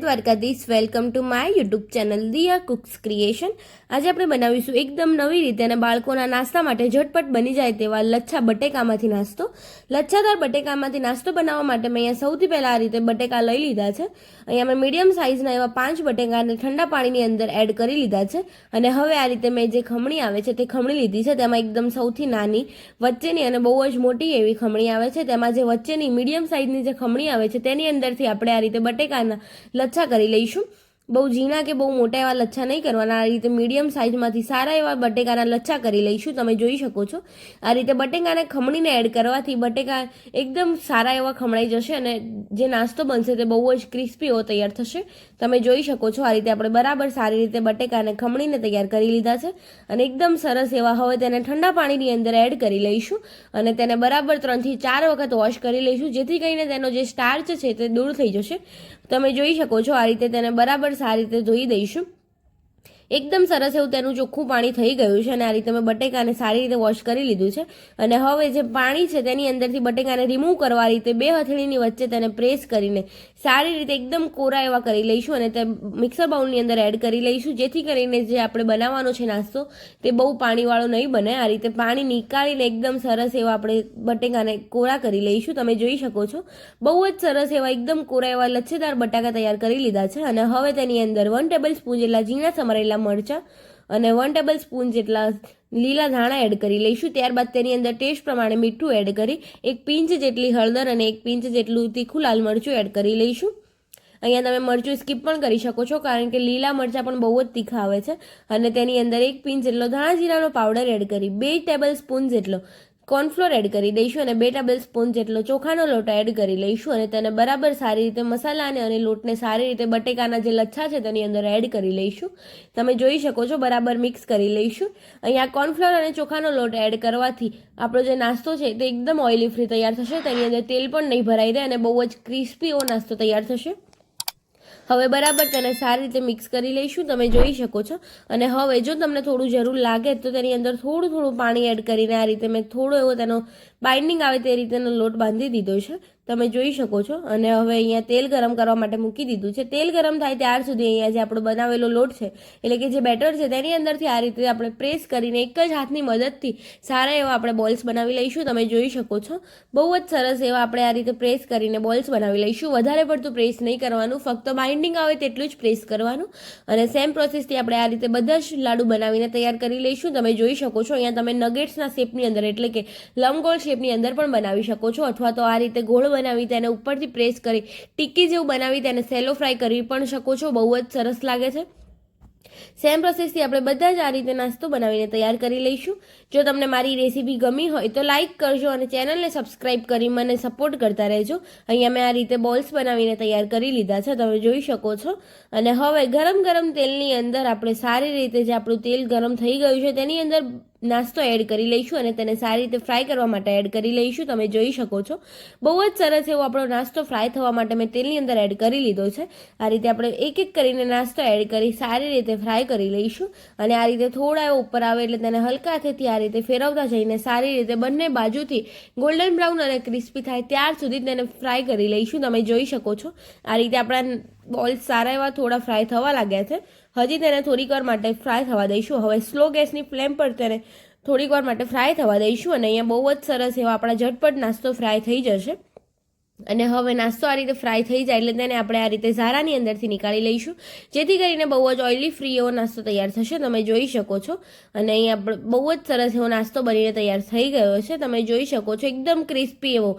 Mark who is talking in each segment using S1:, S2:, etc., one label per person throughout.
S1: Dwarkadhish, welcome to my YouTube channel Diya cooks creation. આજે આપણે બનાવીશું એકદમ નવી રીતે અને બાળકોના નાસ્તા માટે ઝટપટ બની જાય તેવા લચ્છા બટેકામાંથી નાસ્તો। લચ્છાદાર બટેકામાંથી નાસ્તો બનાવવા માટે મેં અહીંયા સૌથી પહેલાં આ રીતે બટેકા લઈ લીધા છે। અહીંયા મેં મીડિયમ સાઇઝના એવા 5 બટેકાને ઠંડા પાણીની અંદર એડ કરી લીધા છે અને હવે આ રીતે મેં જે ખમણી આવે છે તે ખમણી લીધી છે। તેમાં એકદમ સૌથી નાની, વચ્ચેની અને બહુ જ મોટી એવી ખમણી આવે છે। તેમાં જે વચ્ચેની મીડિયમ સાઇઝની જે ખમણી આવે છે તેની અંદરથી આપણે આ રીતે બટેકાના લચ્છા કરી લઈશું। બહુ ઝીણા કે બહુ મોટા એવા લચ્છા નહીં કરવાના, આ રીતે મીડિયમ સાઇઝમાંથી સારા એવા બટેકાના લચ્છા કરી લઈશું। તમે જોઈ શકો છો આ રીતે બટેકાને ખમણીને એડ કરવાથી બટેકા એકદમ સારા એવા ખમણાઈ જશે અને જે નાસ્તો બનશે તે બહુ જ ક્રિસ્પી એવો તૈયાર થશે। તમે જોઈ શકો છો આ રીતે આપણે બરાબર સારી રીતે બટેકાને ખમણીને તૈયાર કરી લીધા છે અને એકદમ સરસ એવા હવે તેને ઠંડા પાણીની અંદર એડ કરી લઈશું અને તેને બરાબર 3 થી 4 વખત વોશ કરી લઈશું, જેથી કરીને તેનો જે સ્ટાર્ચ છે તે દૂર થઈ જશે। તમે જોઈ શકો છો આ રીતે તેને બરાબર સારી રીતે ધોઈ દઈશું। એકદમ સરસ એવું તેનું ચોખ્ખું પાણી થઈ ગયું છે અને આ રીતે મેં બટેકાને સારી રીતે વોશ કરી લીધું છે અને હવે જે પાણી છે તેની અંદરથી બટેકાને રિમૂવ કરવા રીતે 2 હથેળીની વચ્ચે તેને પ્રેસ કરીને સારી રીતે એકદમ કોરા એવા કરી લઈશું અને તે મિક્સર બાઉલની અંદર એડ કરી લઈશું, જેથી કરીને જે આપણે બનાવવાનો છે નાસ્તો તે બહુ પાણીવાળો નહીં બને। આ રીતે પાણી નીકાળીને એકદમ સરસ એવા આપણે બટેકાને કોરા કરી લઈશું। તમે જોઈ શકો છો બહુ જ સરસ એવા એકદમ કોરા એવા લચ્છેદાર બટાકા તૈયાર કરી લીધા છે અને હવે તેની અંદર 1 ટેબલસ્પૂન જેટલા ઝીણા સમારેલા મરચાં અને 1 ટેબલસ્પૂન જેટલા લીલા ધાણા એડ કરી લઈશું। ત્યારબાદ તેની અંદર ટેસ્ટ પ્રમાણે મીઠું એડ કરી 1 પિંચ જેટલી હળદર અને 1 પિંચ જેટલું તીખું લાલ મરચું એડ કરી લઈશું। અહીંયા તમે મરચું સ્કીપ પણ કરી શકો છો, કારણ કે લીલા મરચાં પણ બહુ જ તીખા આવે છે અને તેની અંદર 1 પિંચ જેટલો ધાણા જીરાનો પાવડર એડ કરી 2 ટેબલસ્પૂન જેટલો કોર્નફ્લોર એડ કરી દઈશું અને 2 ટેબલસ્પૂન જેટલો ચોખાનો લોટ એડ કરી લઈશું અને તેને બરાબર સારી રીતે મસાલાને અને લોટને સારી રીતે બટેકાના જે લચ્છા છે તેની અંદર એડ કરી લઈશું। તમે જોઈ શકો છો બરાબર મિક્સ કરી લઈશું। અહીંયા કોર્નફ્લોર અને ચોખાનો લોટ એડ કરવાથી આપણો જે નાસ્તો છે તે એકદમ ઓઇલી ફ્રી તૈયાર થશે, તેની અંદર તેલ પણ નહીં ભરાઈ દે અને બહુ જ ક્રિસ્પી એવો નાસ્તો તૈયાર થશે। હવે બરાબર તેને સારી રીતે મિક્સ કરી લઈશું। તમે જોઈ શકો છો અને હવે જો તમને થોડું જરૂર લાગે તો તેની અંદર થોડું પાણી એડ કરીને આ રીતે મેં થોડો એવો તેનો બાઇન્ડિંગ આવે તે રીતેનો લોટ બાંધી દીધો છે। તમે જોઈ શકો છો અને હવે અહીંયા તેલ ગરમ કરવા માટે મૂકી દીધું છે। તેલ ગરમ થાય ત્યાર સુધી અહીંયા જે આપણો બનાવેલો લોટ છે એટલે કે જે બેટર છે તેની અંદરથી આ રીતે આપણે પ્રેસ કરીને એક જ હાથની મદદથી સારા એવા આપણે બોલ્સ બનાવી લઈશું। તમે જોઈ શકો છો બહુ જ સરસ એવા આપણે આ રીતે પ્રેસ કરીને બોલ્સ બનાવી લઈશું। વધારે પડતું પ્રેસ નહીં કરવાનું, ફક્ત બાઇન્ડિંગ આવે તેટલું જ પ્રેસ કરવાનું અને સેમ પ્રોસેસથી આપણે આ રીતે બધા જ લાડુ બનાવીને તૈયાર કરી લઈશું। તમે જોઈ શકો છો અહીંયા તમે નગેટ્સના શેપની અંદર એટલે કે લંબગોળ શેપની અંદર પણ બનાવી શકો છો, અથવા તો આ રીતે ગોળ બનાવી તેને ઉપરથી પ્રેસ કરી ટિક્કી જેવું બનાવી તેને સેલો ફ્રાય કરી પણ શકો છો, બહુ જ સરસ લાગે છે। સેમ પ્રોસેસથી આપણે બધા જ આ રીતે નાસ્તો બનાવીને તૈયાર કરી લઈશું। જો તમને મારી રેસીપી ગમી હોય તો લાઇક કરજો અને ચેનલને સબસ્ક્રાઇબ કરી મને સપોર્ટ કરતા રહેજો। અહીંયા મેં આ રીતે બોલ્સ બનાવીને તૈયાર કરી લીધા છે, તમે જોઈ શકો છો અને હવે ગરમ તેલની અંદર આપણે સારી રીતે જે આપણું તેલ ગરમ થઈ ગયું છે તેની અંદર નાસ્તો એડ કરી લઈશું અને તેને સારી રીતે ફ્રાય કરવા માટે એડ કરી લઈશું। તમે જોઈ શકો છો બહુ જ સરસ એવો આપણો નાસ્તો ફ્રાય થવા માટે મેં તેલની અંદર એડ કરી લીધો છે। આ રીતે આપણે એક કરીને નાસ્તો એડ કરી સારી રીતે ફ્રાય કરી લઈશું અને આ રીતે થોડા એવો ઉપર આવે એટલે તેને હલકા હાથેથી આ રીતે ફેરવતા જઈને સારી રીતે બંને બાજુથી ગોલ્ડન બ્રાઉન અને ક્રિસ્પી થાય ત્યાર સુધી તેને ફ્રાય કરી લઈશું। તમે જોઈ શકો છો આ રીતે આપણા બોલ્સ સારા એવા થોડા ફ્રાય થવા લાગ્યા છે। હજી તેને થોડીક વાર માટે ફ્રાય થવા દઈશું। હવે સ્લો ગેસની ફ્લેમ પર તેને થોડીક વાર માટે ફ્રાય થવા દઈશું અને અહીંયા બહુ જ સરસ એવા આપણા ઝટપટ નાસ્તો ફ્રાય થઈ જશે। અને હવે નાસ્તો આ રીતે ફ્રાય થઈ જાય એટલે તેને આપણે આ રીતે ઝારાની અંદરથી નીકાળી લઈશું, જેથી કરીને બહુ જ ઓઇલી ફ્રી એવો નાસ્તો તૈયાર થશે। તમે જોઈ શકો છો અને અહીંયા બહુ જ સરસ એવો નાસ્તો બનીને તૈયાર થઈ ગયો છે। તમે જોઈ શકો છો એકદમ ક્રિસ્પી એવો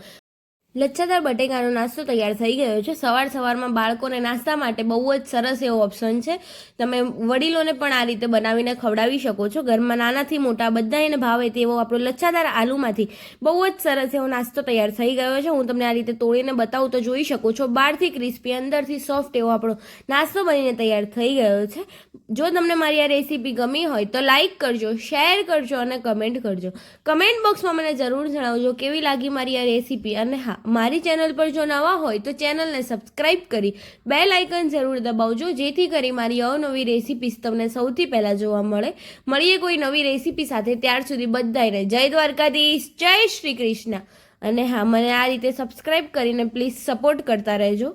S1: લચ્છાદાર બટેકાનો નાસ્તો તૈયાર થઈ ગયો છે। સવારમાં બાળકોને નાસ્તા માટે બહુ જ સરસ એવો ઓપ્શન છે। તમે વડીલોને પણ આ રીતે બનાવીને ખવડાવી શકો છો। ઘરમાં નાનાથી મોટા બધાને ભાવે તેવો આપણો લચ્છાદાર આલુમાંથી બહુ જ સરસ એવો નાસ્તો તૈયાર થઈ ગયો છે। હું તમને આ રીતે તોડીને બતાવું તો જોઈ શકો છો બહારથી ક્રિસ્પી અંદરથી સોફ્ટ એવો આપણો નાસ્તો બનીને તૈયાર થઈ ગયો છે। જો તમને મારી આ રેસીપી ગમી હોય તો લાઇક કરજો, શેર કરજો અને કમેન્ટ કરજો। કમેન્ટ બોક્સમાં મને જરૂર જણાવજો કેવી લાગી મારી આ રેસીપી અને હા, મારી ચેનલ પર જો નવા હોય તો ચેનલને સબસ્ક્રાઇબ કરી બેલ આઇકન જરૂર દબાવજો, જેથી કરી મારી અવનવી રેસીપીસ તમને સૌથી પહેલાં જોવા મળે। મળીએ કોઈ નવી રેસીપી સાથે, ત્યાર સુધી બધાને જય દ્વારકાધીશ, જય શ્રી કૃષ્ણ અને હા, મને આ રીતે સબસ્ક્રાઇબ કરીને પ્લીઝ સપોર્ટ કરતા રહેજો।